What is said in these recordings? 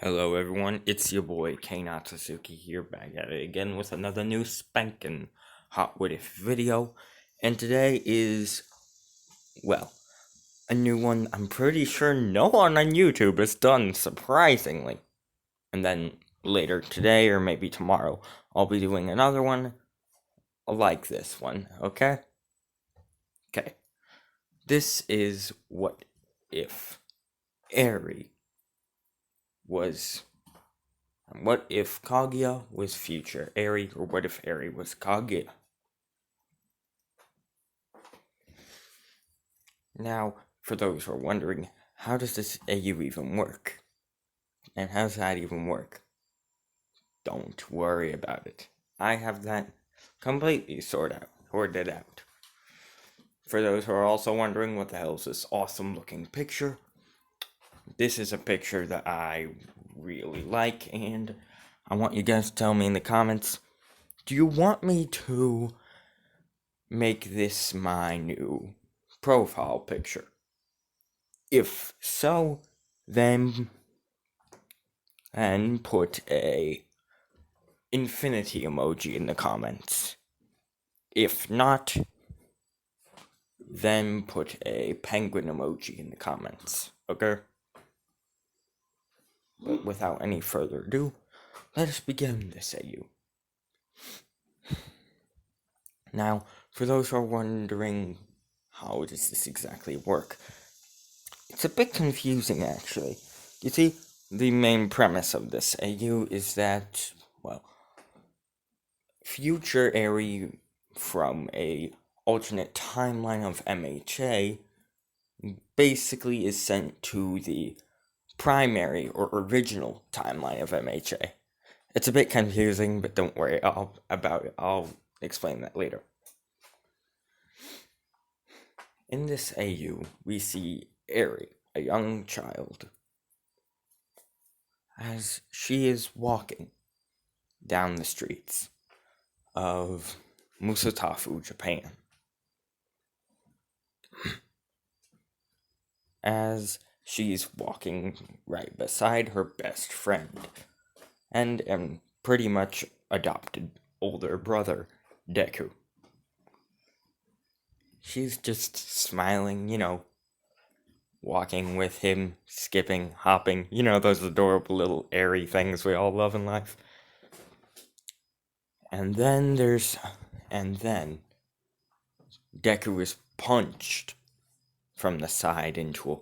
Hello everyone, it's your boy Otsutsuki here, back at it again with another new spankin' hot what if video. And today is, well, a new one I'm pretty sure no one on YouTube has done, surprisingly. And then later today, or maybe tomorrow, I'll be doing another one like this one, okay? Okay. This is what if Eri was... What if Kaguya was future Eri, or what if Eri was Kaguya? Now, for those who are wondering, how does this AU even work? And how does that even work? Don't worry about it. I have that completely sorted out. For those who are also wondering what the hell is this awesome looking picture, this is a picture that I really like, and I want you guys to tell me in the comments, do you want me to make this my new profile picture? If so, then put a infinity emoji in the comments. If not, then put a penguin emoji in the comments, okay? But without any further ado, let us begin this AU. Now, for those who are wondering, how does this exactly work? It's a bit confusing, actually. You see, the main premise of this AU is that, well, future Eri from a alternate timeline of MHA basically is sent to the primary or original timeline of MHA. It's a bit confusing, but don't worry about it. I'll explain that later. In this AU, we see Eri, a young child, as she is walking down the streets of Musatafu, Japan. As she's walking right beside her best friend and pretty much adopted older brother, Deku. She's just smiling, walking with him, skipping, hopping, those adorable little airy things we all love in life. And then Deku is punched from the side into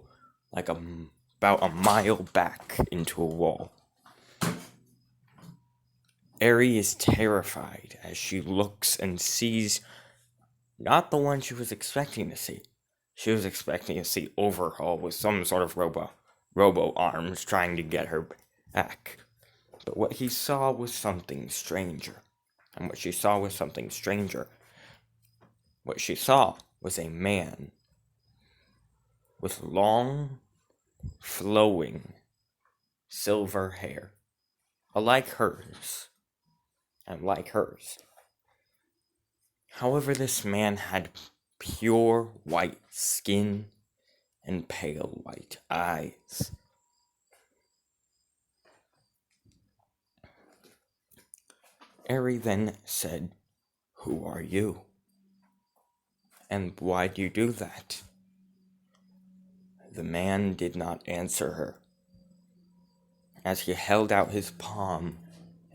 about a mile back into a wall. Eri is terrified as she looks and sees not the one she was expecting to see. She was expecting to see Overhaul with some sort of robo arms trying to get her back. But what he saw was something stranger. And what she saw was something stranger. What she saw was a man with long, flowing, silver hair, like hers. However, this man had pure white skin and pale white eyes. Eri then said, "Who are you? And why do you do that?" The man did not answer her, as he held out his palm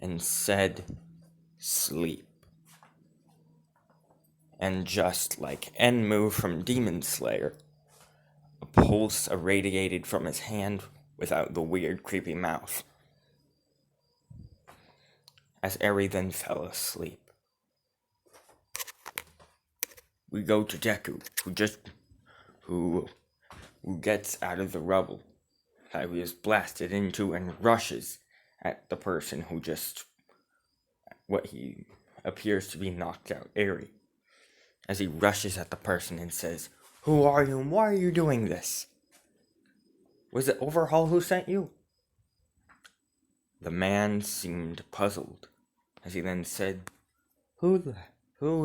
and said, "Sleep." And just like Enmu from Demon Slayer, a pulse irradiated from his hand without the weird, creepy mouth, as Eri then fell asleep. We go to Deku, who gets out of the rubble that he was blasted into and rushes at the person who what he appears to be knocked out Eri. As he rushes at the person and says, "Who are you and why are you doing this? Was it Overhaul who sent you?" The man seemed puzzled, as he then said, Who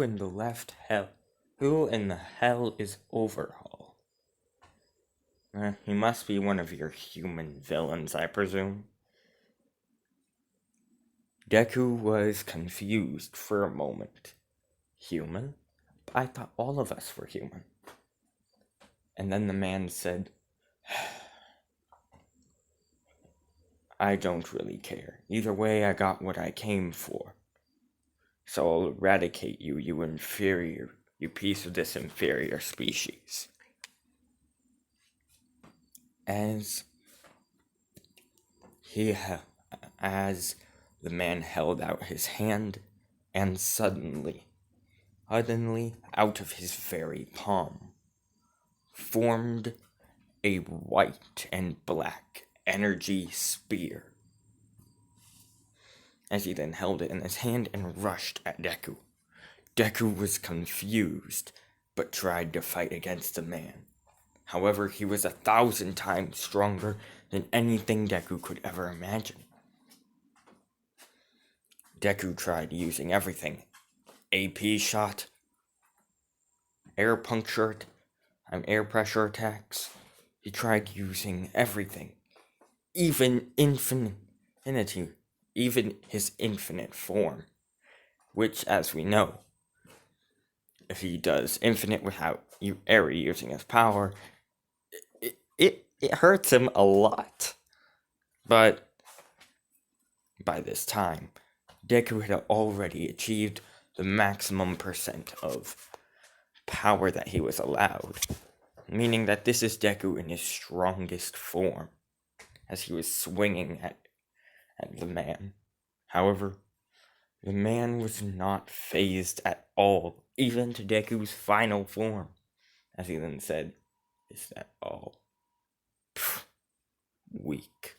in the hell is Overhaul? He must be one of your human villains, I presume. Deku was confused for a moment. Human? I thought all of us were human. And then the man said, I don't really care. Either way, I got what I came for. So I'll eradicate you, you piece of this inferior species. As the man held out his hand, and suddenly, out of his very palm, formed a white and black energy spear. As he then held it in his hand and rushed at Deku. Deku was confused, but tried to fight against the man. However, he was 1,000 times stronger than anything Deku could ever imagine. Deku tried using everything. AP shot, air pressure attacks. He tried using everything. Even his infinite form. Which, as we know, if he does infinite without Eri using his power, it hurts him a lot. But by this time, Deku had already achieved the maximum percent of power that he was allowed, meaning that this is Deku in his strongest form, as he was swinging at the man. However, the man was not phased at all, even to Deku's final form, as he then said, "Is that all?" Pfft, weak.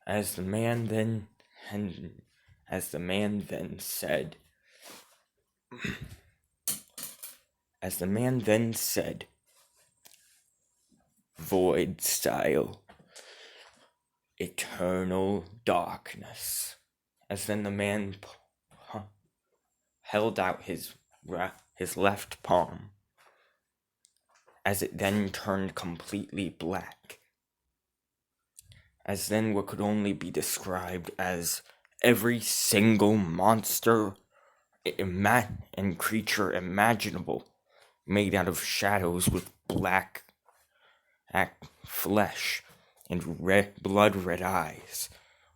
As the man then said, void style, eternal darkness. As then the man held out his left palm, as it then turned completely black. As then what could only be described as every single monster and creature imaginable, made out of shadows with black flesh and blood red eyes,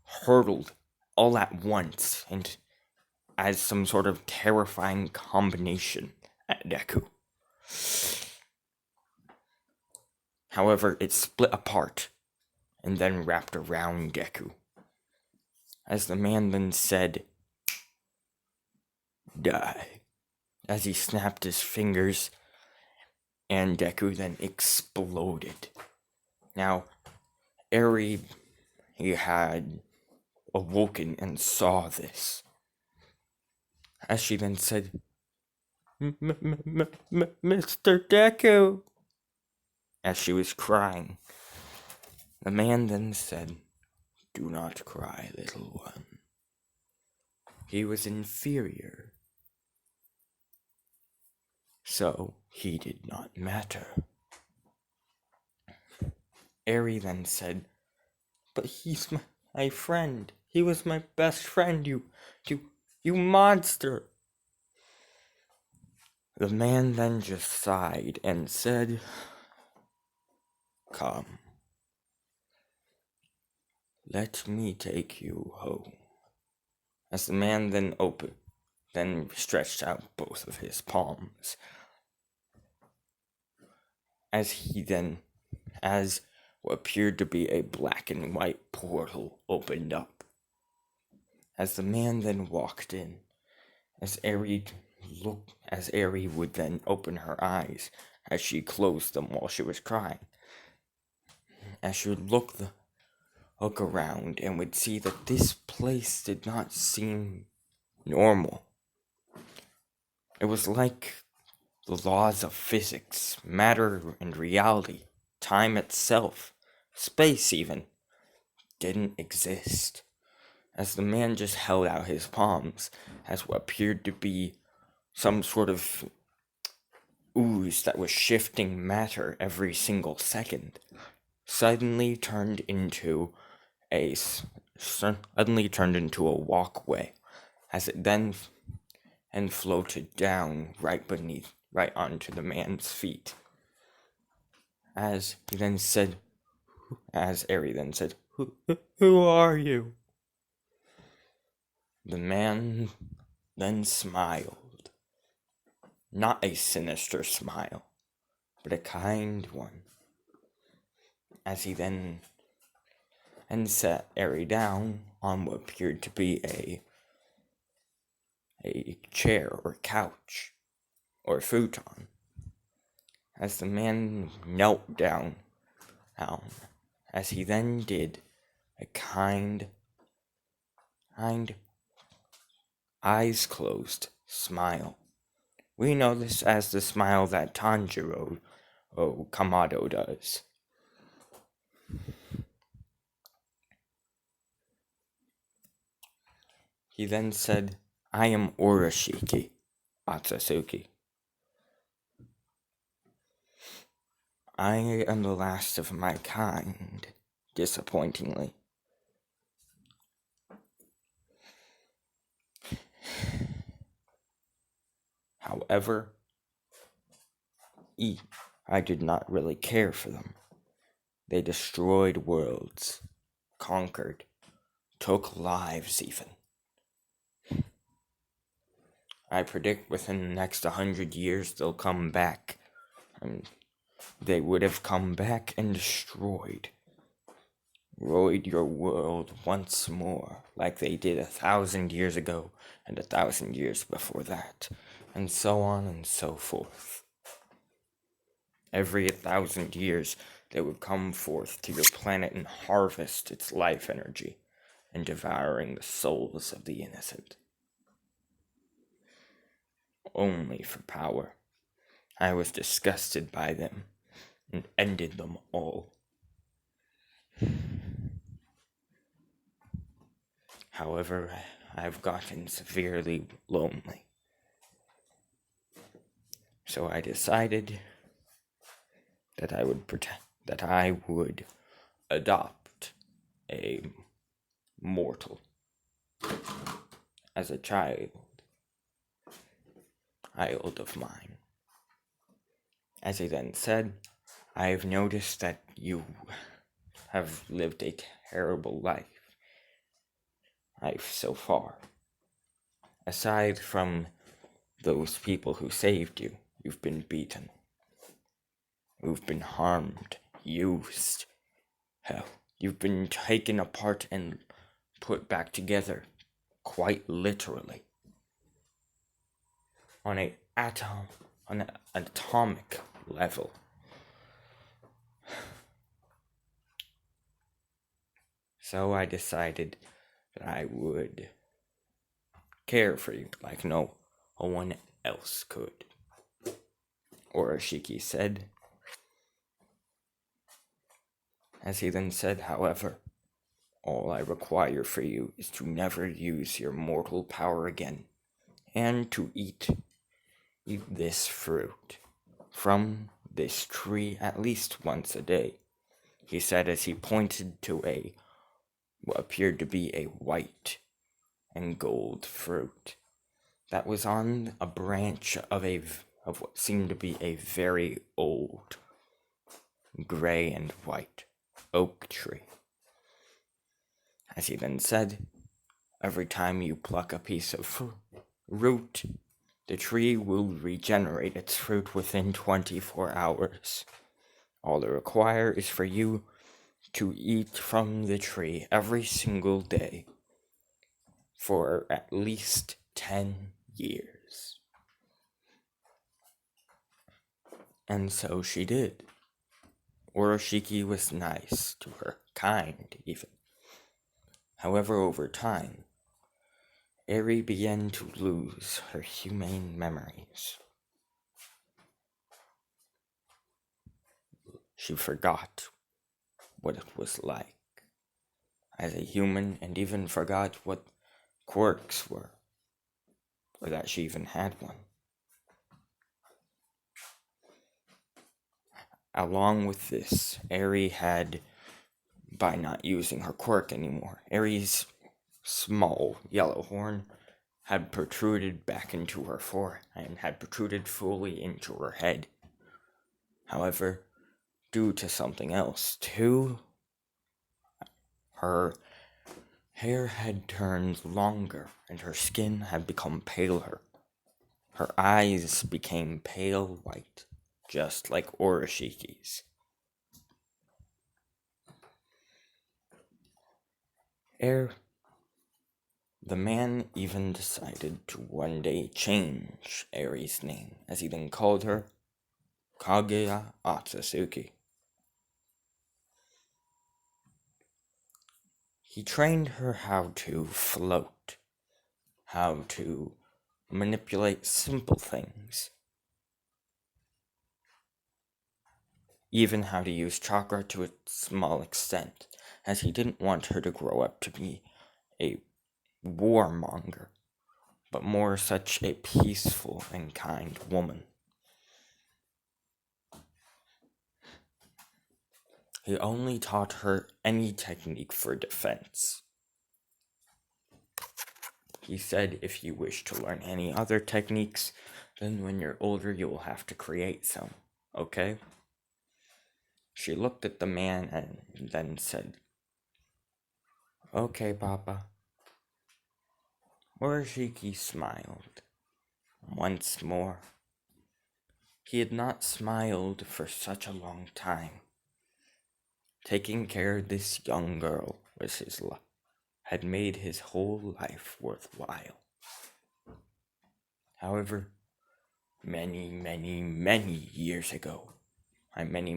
hurtled all at once and as some sort of terrifying combination at Deku. However, it split apart and then wrapped around Deku. As the man then said, "Die," as he snapped his fingers, and Deku then exploded. Now, Eri, he had awoken and saw this. As she then said, "Mr. Deku," as she was crying. The man then said, "Do not cry, little one." He was inferior, so he did not matter. Eri then said, "But he's my friend. He was my best friend, you monster." The man then just sighed and said, "Come. Let me take you home." As the man then stretched out both of his palms. As what appeared to be a black and white portal opened up. As the man then walked in, as Eri would then open her eyes, as she closed them while she was crying, as she would look around and would see that this place did not seem normal. It was like the laws of physics, matter and reality, time itself, space even, didn't exist. As the man just held out his palms as what appeared to be some sort of ooze that was shifting matter every single second, suddenly turned into a suddenly turned into a walkway, as it then floated down right onto the man's feet. As Eri then said, who are you? The man then smiled. Not a sinister smile, but a kind one. As he then sat Eri down on what appeared to be a chair or couch or futon. As the man knelt down, as he then did a kind, eyes closed smile. We know this as the smile that Tanjiro Kamado does. He then said, I am Urashiki, Otsutsuki. I am the last of my kind, disappointingly. However, I did not really care for them. They destroyed worlds, conquered, took lives even. I predict within the next 100 years they'll come back, and they would have come back and destroyed your world once more, like they did 1,000 years ago, and 1,000 years before that, and so on and so forth. Every 1,000 years, they would come forth to your planet and harvest its life energy, and devouring the souls of the innocent. Only for power. I was disgusted by them, and ended them all. However, I've gotten severely lonely. So I decided that I would adopt a mortal as a child of mine. As he then said, I have noticed that you have lived a terrible life so far. Aside from those people who saved you, you've been beaten. You've been harmed, used. Hell, you've been taken apart and put back together, quite literally. On an atomic level. So I decided that I would care for you like no one else could. Urashiki said. As he then said, however, all I require for you is to never use your mortal power again, and to eat this fruit from this tree at least once a day, he said as he pointed to what appeared to be a white and gold fruit that was on a branch of what seemed to be a very old gray and white oak tree. As he then said, every time you pluck a piece of root, the tree will regenerate its fruit within 24 hours. All I require is for you to eat from the tree every single day for at least 10 years. And so she did. Urashiki was nice to her, kind even. However, over time, Eri began to lose her humane memories. She forgot what it was like as a human, and even forgot what quirks were, or that she even had one. Along with this, Eri had by not using her quirk anymore. Aries' small yellow horn had protruded back into her forehead and had protruded fully into her head. However, due to something else too, her hair had turned longer and her skin had become paler. Her eyes became pale white, just like Urashiki's. The man even decided to one day change Aries' name, as he then called her Kaguya Otsutsuki. He trained her how to float, how to manipulate simple things, even how to use chakra to a small extent, as he didn't want her to grow up to be a warmonger, but more such a peaceful and kind woman. He only taught her any technique for defense. He said if you wish to learn any other techniques, then when you're older you will have to create some, okay? She looked at the man and then said, "Okay, Papa." Urashiki smiled. Once more. He had not smiled for such a long time. Taking care of this young girl was had made his whole life worthwhile. However, many, many, many years ago, many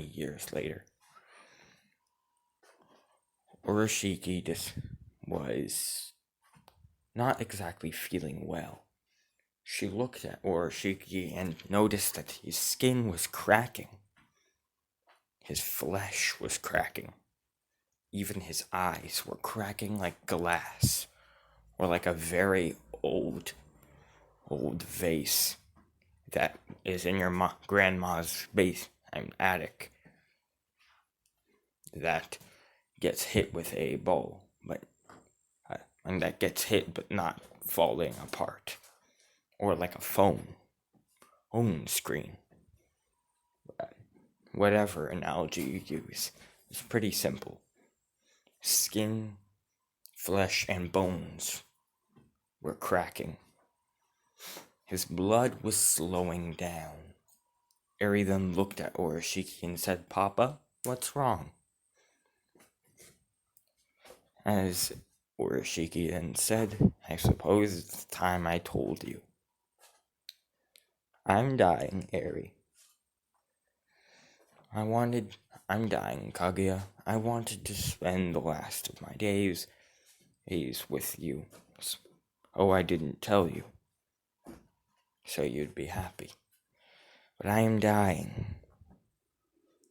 years later, Urashiki was not exactly feeling well. She looked at Urashiki and noticed that his skin was cracking. His flesh was cracking. Even his eyes were cracking like glass, or like a very old vase that is in your grandma's attic that gets hit with a bowl, and that gets hit but not falling apart, or like a phone screen. Whatever analogy you use, it's pretty simple. Skin, flesh, and bones were cracking. His blood was slowing down. Eri then looked at Urashiki and said, "Papa, what's wrong?" As Urashiki then said, "I suppose it's time I told you. I'm dying, Eri. I'm dying, Kaguya. I wanted to spend the last of my days with you. Oh, I didn't tell you, so you'd be happy. But I am dying.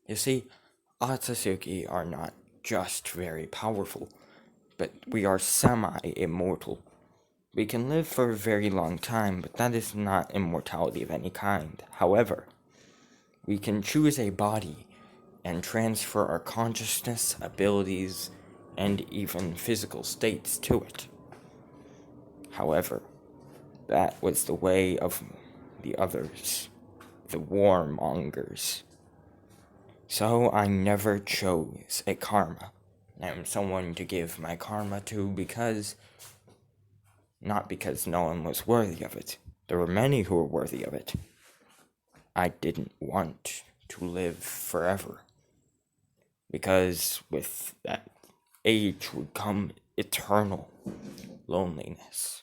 You see, Otsutsuki are not just very powerful, but we are semi-immortal. We can live for a very long time, but that is not immortality of any kind. However, we can choose a body and transfer our consciousness, abilities, and even physical states to it. However, that was the way of the others, the warmongers. So I never chose a karma. I am someone to give my karma to not because no one was worthy of it. There were many who were worthy of it. I didn't want to live forever, because with that age would come eternal loneliness,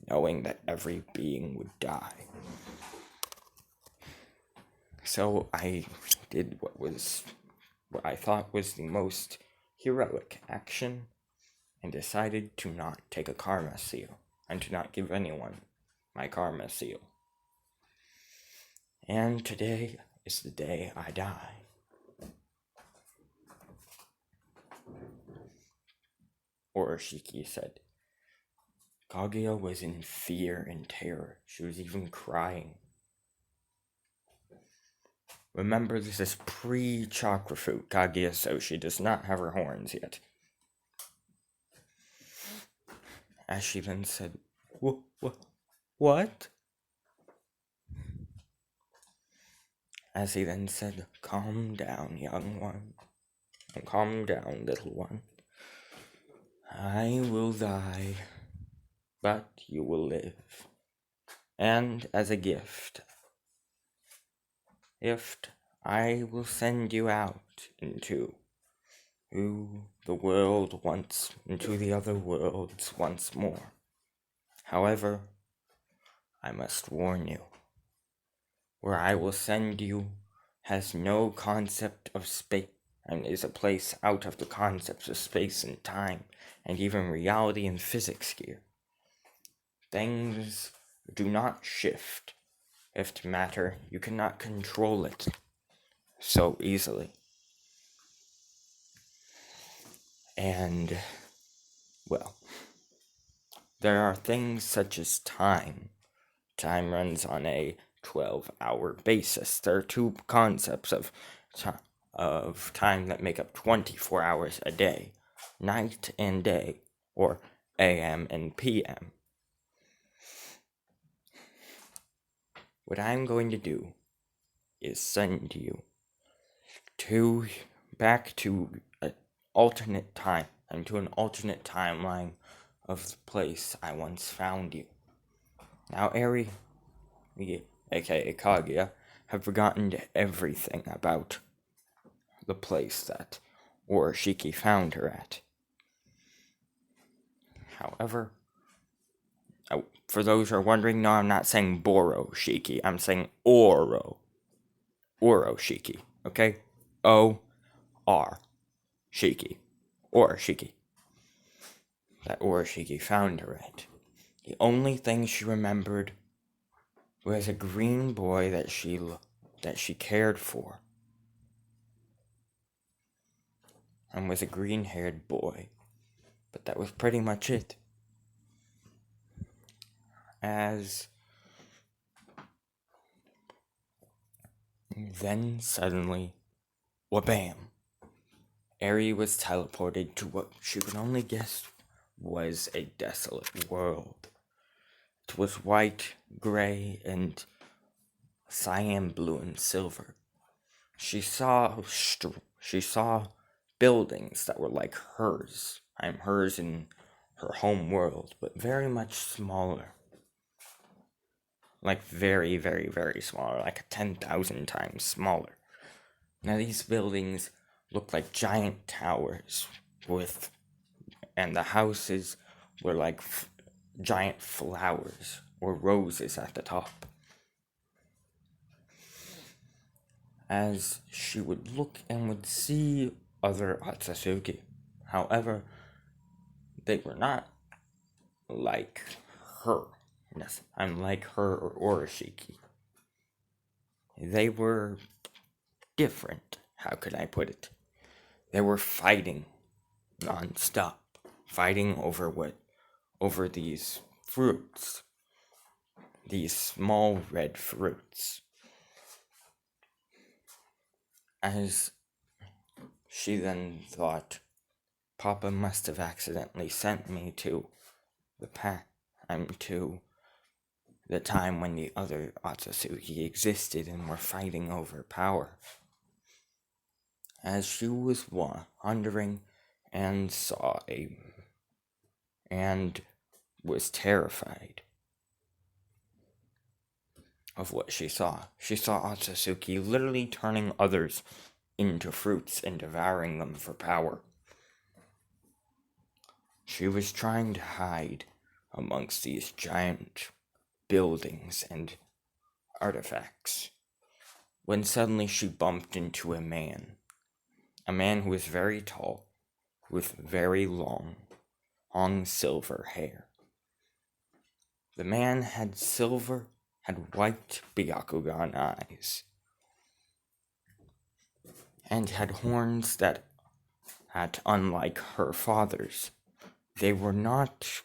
knowing that every being would die. So I did what I thought was the most heroic action, and decided to not take a karma seal, and to not give anyone my karma seal. And today is the day I die. Urashiki said. Kaguya was in fear and terror. She was even crying. Remember, this is pre-chakra fruit, Kaguya, so she does not have her horns yet. As she then said, What? As he then said, calm down, young one. Calm down, little one. I will die, but you will live. And as a gift, I will send you out into the world once, into the other worlds once more. However, I must warn you, where I will send you has no concept of space, and is a place out of the concepts of space and time, and even reality and physics here. Things do not shift. If matter, you cannot control it so easily. And, well, there are things such as time. Time runs on a 12-hour basis. There are two concepts of time that make up 24 hours a day: night and day, or AM and PM. What I'm going to do is send you back to an alternate time, and to an alternate timeline of the place I once found you. Now, Eri, aka Kaguya, have forgotten everything about the place that Urashiki found her at. However, for those who are wondering, no, I'm not saying Boroshiki, I'm saying Oroshiki, okay? O-R, Shiki, Urashiki. That Urashiki found her at. The only thing she remembered was a green boy that she cared for, and was a green-haired boy, but that was pretty much it. As then suddenly, wabam! Eri was teleported to what she could only guess was a desolate world. It was white, gray, and cyan blue and silver. She saw buildings that were like hers. Hers in her home world, but very much smaller. Like very, very, very smaller, like 10,000 times smaller. Now these buildings looked like giant towers and the houses were like giant flowers or roses at the top. As she would look and would see other Otsutsuki. However, they were not like her. Yes, unlike her or Urashiki. They were different. How could I put it? They were fighting non-stop. Fighting over these fruits. These small red fruits. As she then thought, Papa must have accidentally sent me to to the time when the other Otsutsuki existed and were fighting over power. As she was wandering and and was terrified of what she saw. She saw Otsutsuki literally turning others into fruits and devouring them for power. She was trying to hide amongst these giant buildings and artifacts, when suddenly she bumped into a man who was very tall, with very long silver hair. The man had white Byakugan eyes, and had horns that, unlike her father's, they were not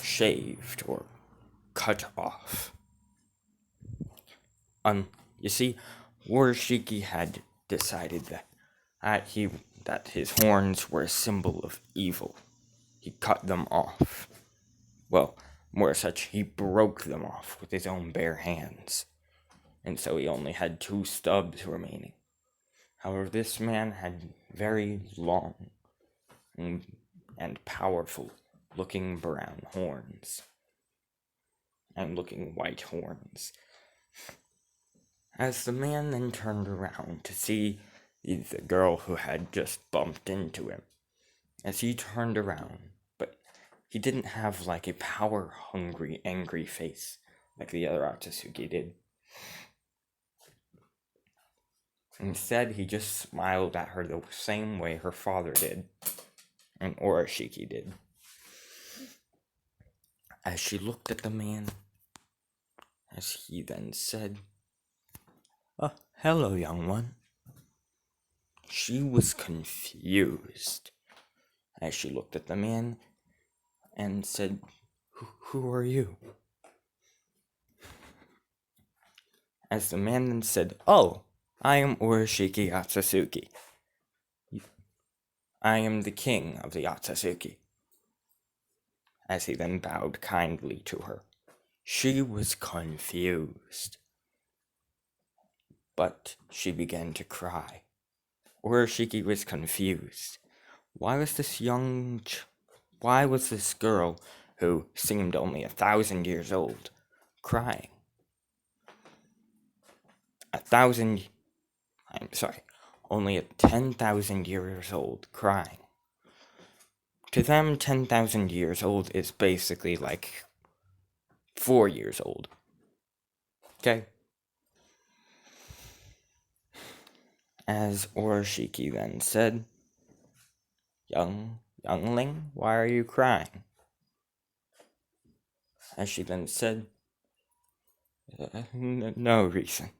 shaved or cut off. You see, Urashiki had decided that his horns were a symbol of evil. He cut them off. Well, more such, he broke them off with his own bare hands, and so he only had 2 stubs remaining. However, this man had very long and powerful looking brown horns and looking white horns. As the man then turned around to see the girl who had just bumped into him, as he turned around, but he didn't have like a power-hungry, angry face like the other Otsutsuki did. Instead, he just smiled at her the same way her father did, and Urashiki did. As she looked at the man, as he then said, hello, young one. She was confused as she looked at the man and said, who are you? As the man then said, oh, I am Urashiki Otsutsuki. I am the king of the Otsutsuki. As he then bowed kindly to her. She was confused. But she began to cry. Urashiki was confused. Why was this girl, who seemed only 1,000 years old, crying? Only at 10,000 years old, crying. To them, 10,000 years old is basically like 4 years old. Okay? As Urashiki then said, Youngling, why are you crying? As she then said, no reason.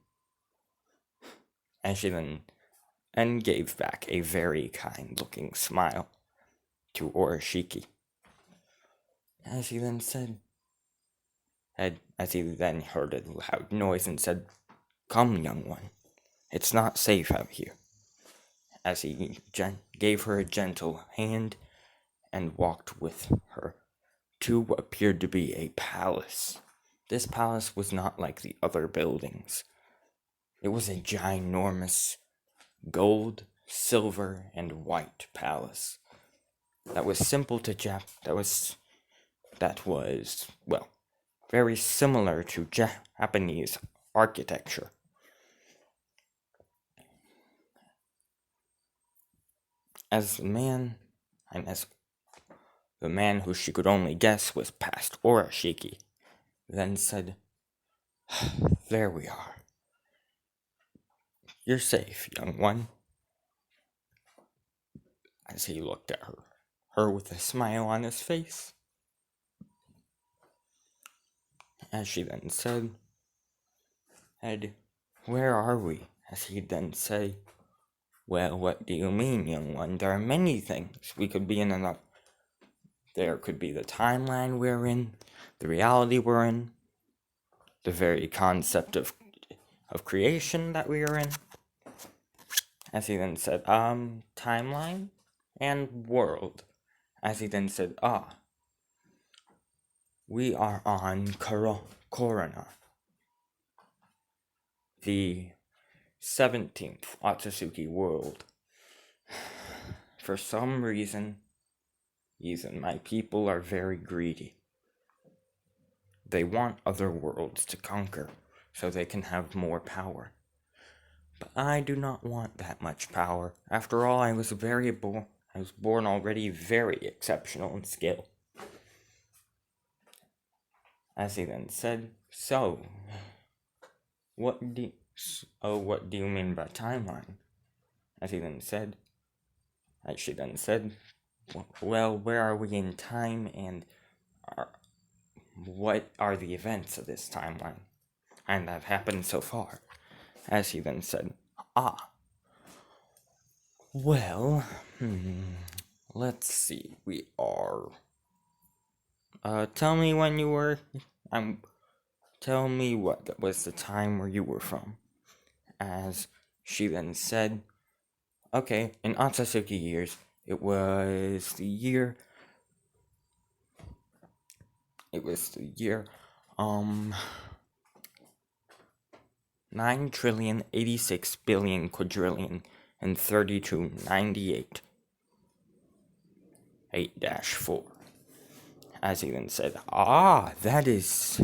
As she then gave back a very kind-looking smile to Urashiki. As he then said, as he then heard a loud noise and said, come, young one, it's not safe out here. As he gave her a gentle hand and walked with her to what appeared to be a palace. This palace was not like the other buildings. It was a ginormous gold, silver, and white palace that was simple to that was very similar to Japanese architecture. As the man who she could only guess was past Urashiki, then said, there we are. You're safe, young one. As he looked at her with a smile on his face. As she then said, where are we? As he then said, well, what do you mean, young one? There are many things. We could be in another. There could be the timeline we're in, the reality we're in, the very concept of creation that we are in. As he then said, timeline and world. As he then said, we are on Corona, the 17th Otsutsuki world. For some reason, my people are very greedy. They want other worlds to conquer, so they can have more power. But I do not want that much power. After all, I was born already very exceptional in skill. As he then said, so, what do you mean by timeline? As she then said, well, where are we in time, and what are the events of this timeline, and that happened so far? As he then said, well, let's see, we are, tell me when you were, tell me what was the time where you were from. As she then said, okay, in Otsutsuki years, it was the year, 9,086,000,000,000,000 and 3298 8-4. As he then said, that is,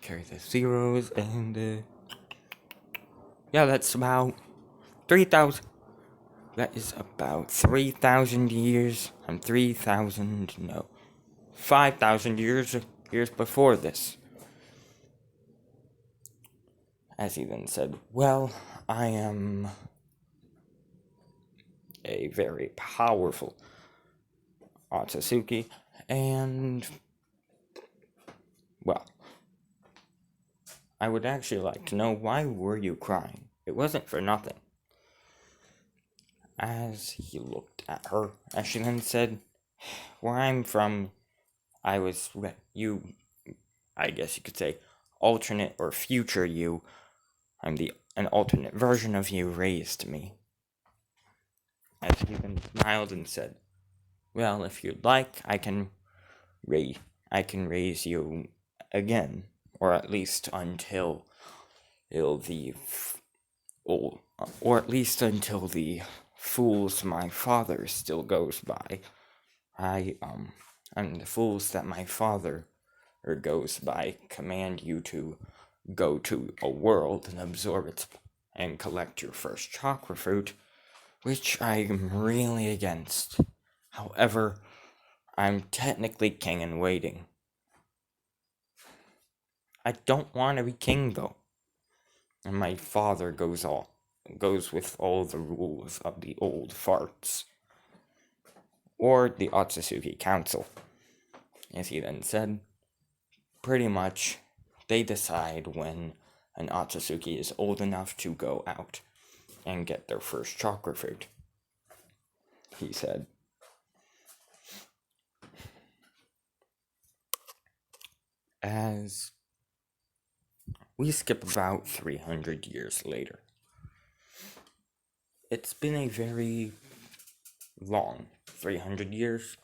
carry the zeros and yeah, that's about 3,000. That is about 3,000 years and 5,000 years before this. As he then said, well, I am a very powerful Otsutsuki, and, well, I would actually like to know, why were you crying? It wasn't for nothing. As he looked at her, as she then said, where I'm from, I guess you could say, alternate or future you, an alternate version of you raised me. As he then smiled and said, well, if you'd like, I can raise you again, or at least until the fools my father still goes by. And the fools that my father goes by command you to go to a world and absorb it and collect your first chakra fruit, which I'm really against. However, I'm technically king in waiting. I don't want to be king, though. And my father goes with all the rules of the old farts, or the Otsutsuki Council. As he then said, pretty much, they decide when an Otsutsuki is old enough to go out and get their first chakra fruit. He said, as we skip about 300 years later. It's been a very long 300 years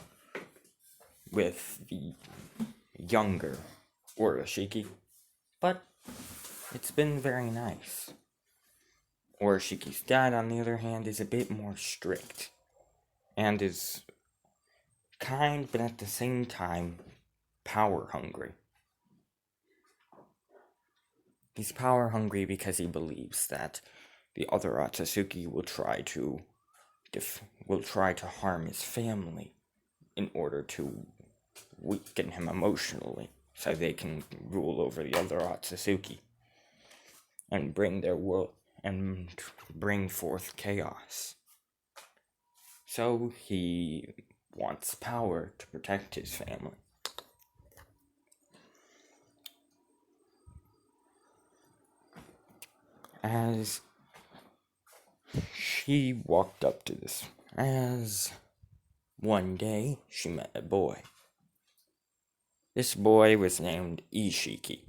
with the younger Urashiki, but it's been very nice. Urashiki's dad, on the other hand, is a bit more strict, and is kind, but at the same time, power hungry. He's power hungry because he believes that the other Otsutsuki will try to harm his family in order to weaken him emotionally, so they can rule over the other Otsutsuki and bring forth chaos. So he wants power to protect his family. As she walked up to this, as one day she met a boy. This boy was named Urashiki.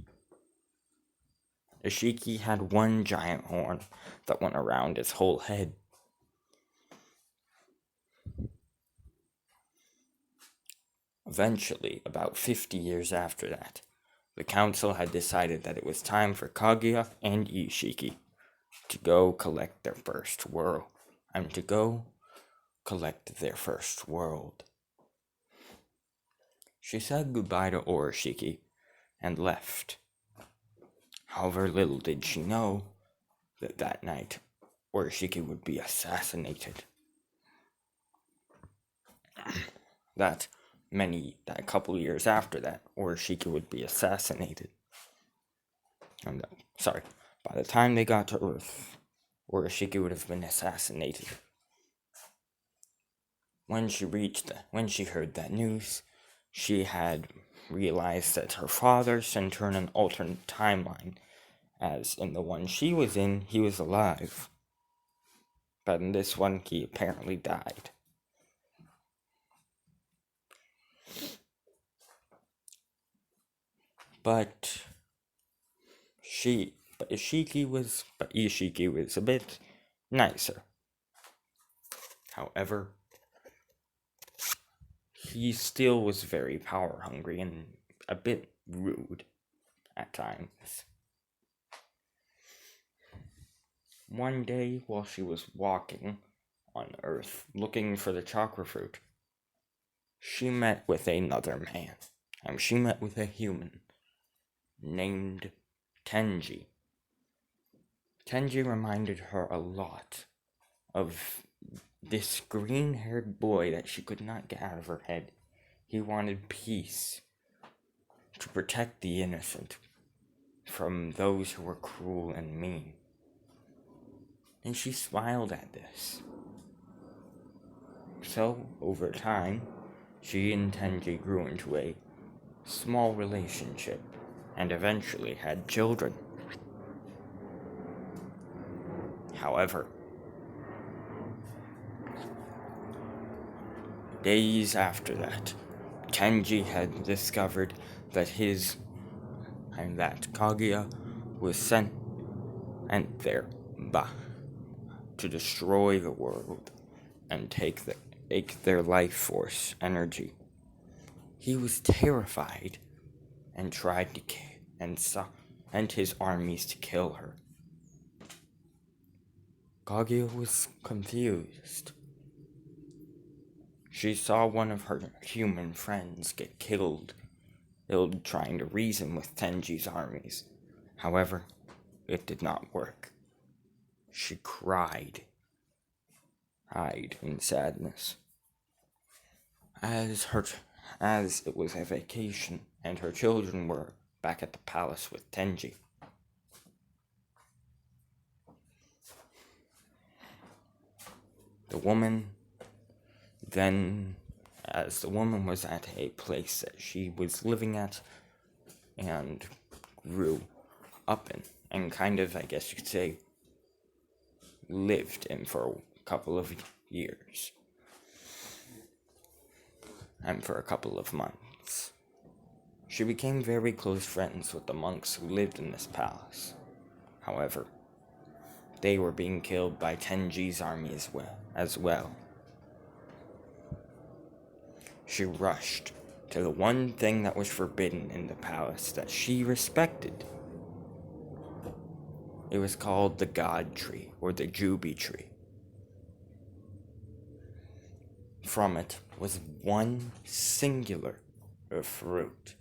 Urashiki had one giant horn that went around his whole head. Eventually, about 50 years after that, the council had decided that it was time for Kaguya and Urashiki to go collect their first world. She said goodbye to Urashiki and left. However, little did she know that night Urashiki would be assassinated. That a couple years after that, Urashiki would be assassinated. By the time they got to Earth, Urashiki would have been assassinated. When she heard that news, she had realized that her father sent her in an alternate timeline, as in the one she was in, he was alive. But in this one, he apparently died. But But Ishiki was a bit nicer. However, he still was very power hungry and a bit rude at times. One day, while she was walking on Earth looking for the chakra fruit, she met with another man. And she met with a human named Tenji. Tenji reminded her a lot of this green-haired boy that she could not get out of her head. He wanted peace, to protect the innocent from those who were cruel and mean. And she smiled at this. So, over time, she and Tenji grew into a small relationship and eventually had children. However, days after that, Tenji had discovered that Kaguya was sent there to destroy the world and take their life force energy. He was terrified and tried to sent his armies to kill her. Kaguya was confused. She saw one of her human friends get killed trying to reason with Tenji's armies. However, it did not work. She cried in sadness. As it was a vacation and her children were back at the palace with Tenji. The woman was at a place that she was living at and grew up in, and kind of, I guess you could say, lived in for a couple of years. And for a couple of months. She became very close friends with the monks who lived in this palace. However, they were being killed by Tenji's army as well. She rushed to the one thing that was forbidden in the palace that she respected. It was called the God Tree, or the Jubi Tree. From it was one singular fruit.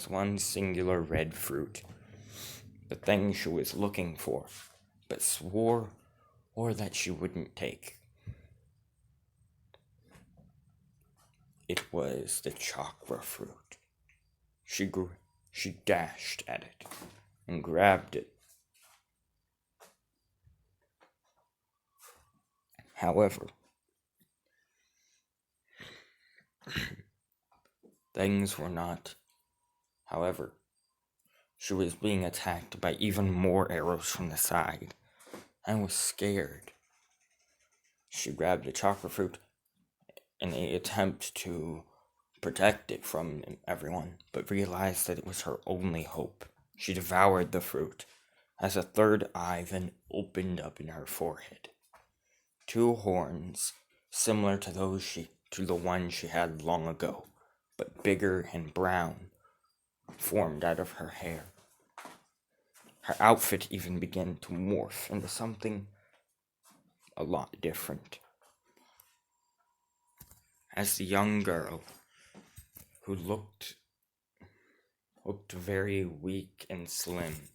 One singular red fruit. The thing she was looking for, but swore that she wouldn't take. It was the chakra fruit. She dashed at it and grabbed it. However, she was being attacked by even more arrows from the side and was scared. She grabbed the chakra fruit in an attempt to protect it from everyone, but realized that it was her only hope. She devoured the fruit as a third eye then opened up in her forehead. 2 horns, similar to the one she had long ago, but bigger and brown, formed out of her hair. Her outfit even began to morph into something a lot different. As the young girl, who looked very weak and slim,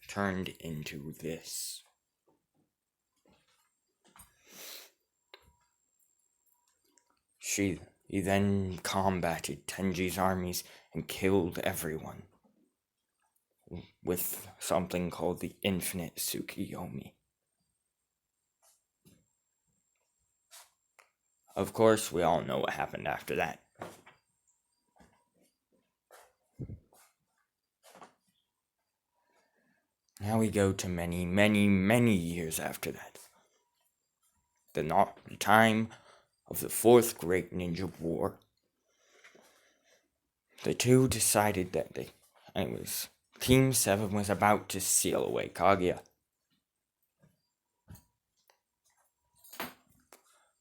turned into this. She then combated Tenji's armies and killed everyone with something called the Infinite Tsukiyomi. Of course, we all know what happened after that. Now we go to many, many, many years after that. The time of the 4th Great Ninja War. The two decided that Team 7 was about to seal away Kaguya,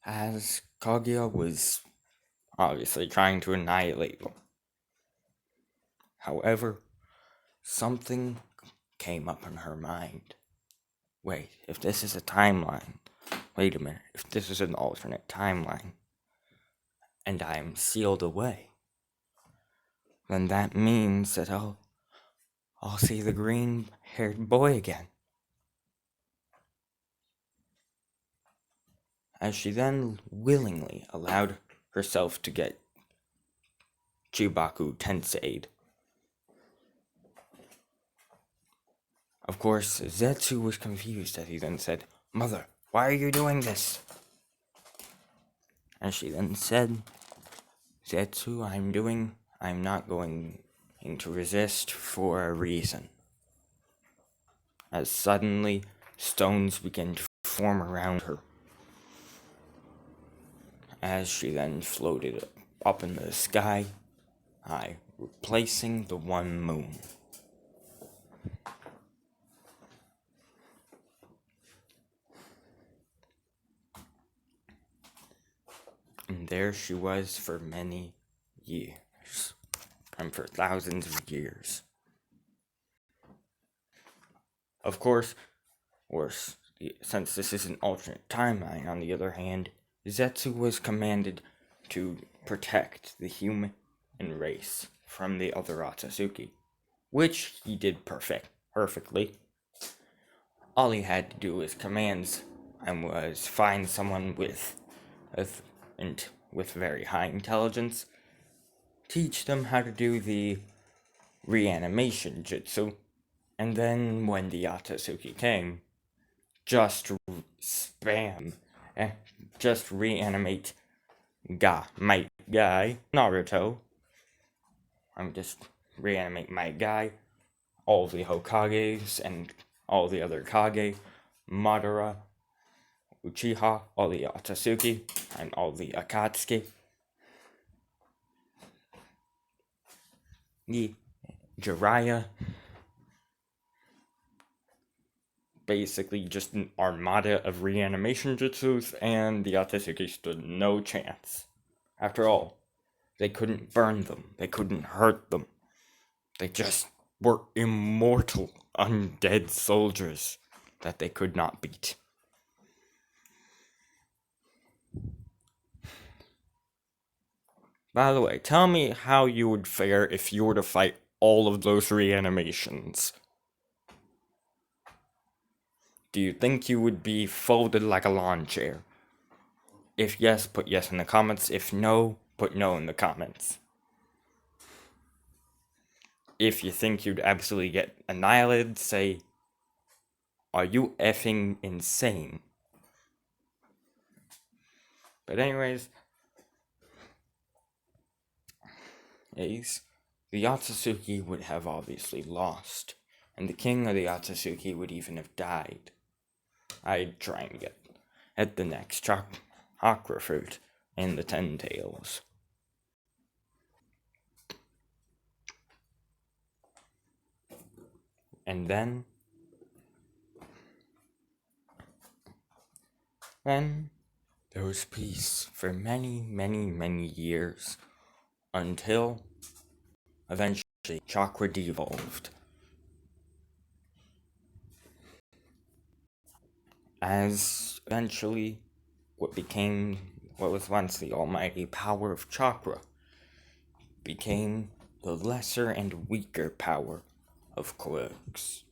as Kaguya was obviously trying to annihilate them. However, something came up in her mind. Wait, if this is a timeline, wait a minute, if this is an alternate timeline, and I am sealed away, then that means that I'll see the green-haired boy again. As she then willingly allowed herself to get Chibaku Tensei'd. Of course, Zetsu was confused as he then said, "Mother, why are you doing this?" And she then said, "Zetsu, I'm not going to resist for a reason." As suddenly, stones began to form around her, as she then floated up in the sky, replacing the one moon. And there she was for many years, and for thousands of years. Of course, since this is an alternate timeline, on the other hand, Zetsu was commanded to protect the human race from the other Otsutsuki, which he did perfectly. All he had to do was commands, and was find someone with very high intelligence, teach them how to do the reanimation jutsu, and then when the Otsutsuki came, just spam, just reanimate my guy, Naruto. Just reanimate my guy, all the Hokages and all the other Kage, Madara, Uchiha, all the Otsutsuki, and all the Akatsuki. Jiraiya. Basically just an armada of reanimation jutsus, and the Otsutsuki stood no chance. After all, they couldn't burn them, they couldn't hurt them. They just were immortal, undead soldiers that they could not beat. By the way, tell me how you would fare if you were to fight all of those reanimations. Do you think you would be folded like a lawn chair? If yes, put yes in the comments. If no, put no in the comments. If you think you'd absolutely get annihilated, say, "Are you effing insane?" But anyways, the Otsutsuki would have obviously lost, and the king of the Otsutsuki would even have died. I'd try and get at the next chakra fruit in the 10 tails. And then there was peace for many, many, many years, until eventually chakra devolved. As eventually what was once the almighty power of chakra became the lesser and weaker power of quirks.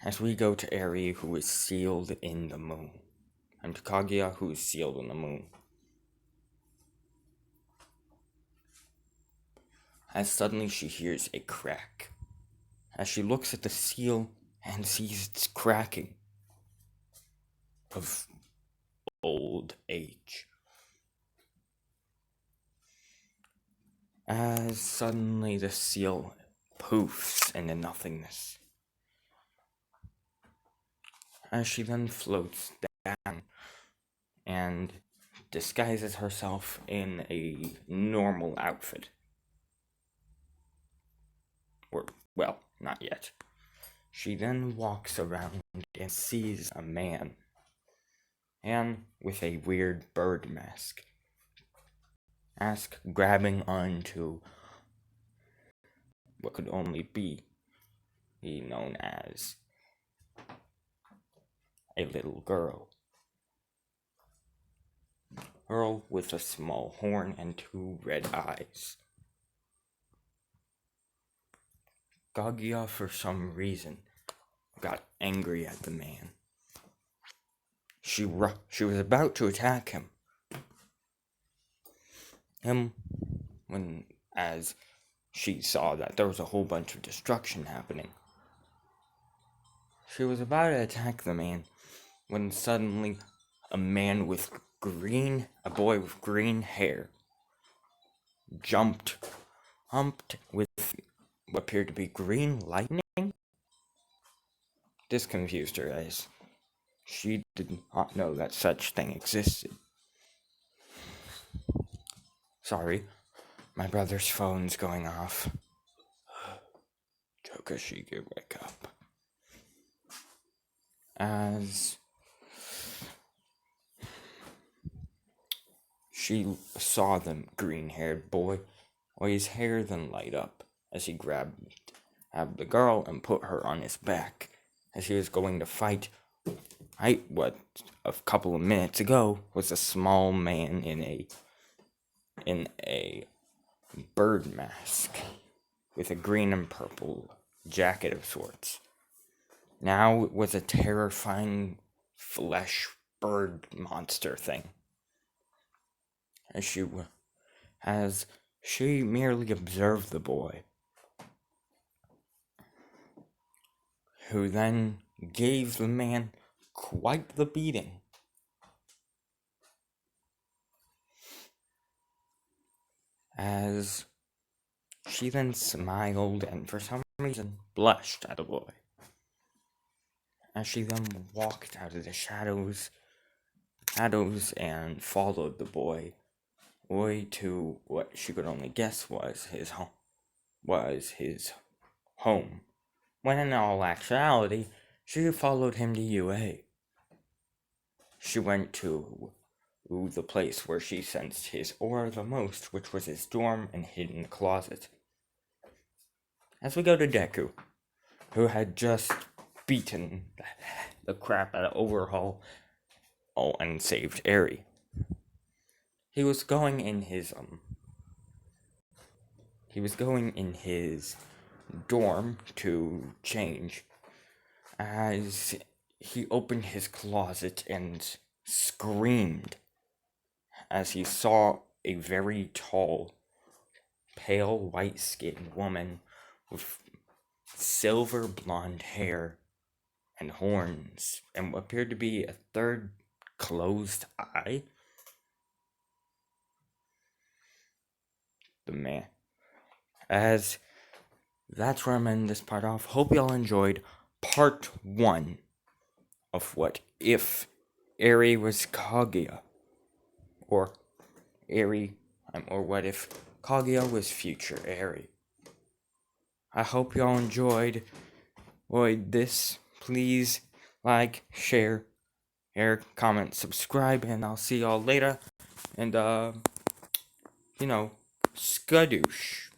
As we go to Eri, who is sealed in the moon, and to Kaguya, who is sealed in the moon. As suddenly she hears a crack, as she looks at the seal and sees its cracking of old age. As suddenly the seal poofs into nothingness. As she then floats down and disguises herself in a normal outfit. Or, well, not yet. She then walks around and sees a man with a weird bird mask, grabbing onto what could only be known as a little girl with a small horn and 2 red eyes. Kaguya, for some reason, got angry at the man. She was about to attack him. As she saw that there was a whole bunch of destruction happening. She was about to attack the man when suddenly a boy with green hair jumped with what appeared to be green lightning. This confused her as she did not know that such thing existed. Sorry, my brother's phone's going off. Urashiki, wake up. As she saw the green-haired boy's hair then light up as he grabbed the girl and put her on his back as he was going to fight. What a couple of minutes ago was a small man in a bird mask with a green and purple jacket of sorts. Now it was a terrifying flesh bird monster thing. As she merely observed the boy, who then gave the man quite the beating. As she then smiled and for some reason blushed at the boy. As she then walked out of the shadows and followed the boy to what she could only guess was his home. When in all actuality, she followed him to UA. She went to the place where she sensed his aura the most, which was his dorm and hid in the closet. As we go to Deku, who had just beaten the crap out of Overhaul and saved Eri. He was going in his dorm to change as he opened his closet and screamed as he saw a very tall, pale, white-skinned woman with silver blonde hair and horns and what appeared to be a third closed eye. The man. As that's where I'm ending this part off. Hope y'all enjoyed part 1 of what if Eri was Kaguya, or what if Kaguya was future Eri. I hope y'all enjoyed this. Please like, share, comment, subscribe, and I'll see y'all later. And skadoosh.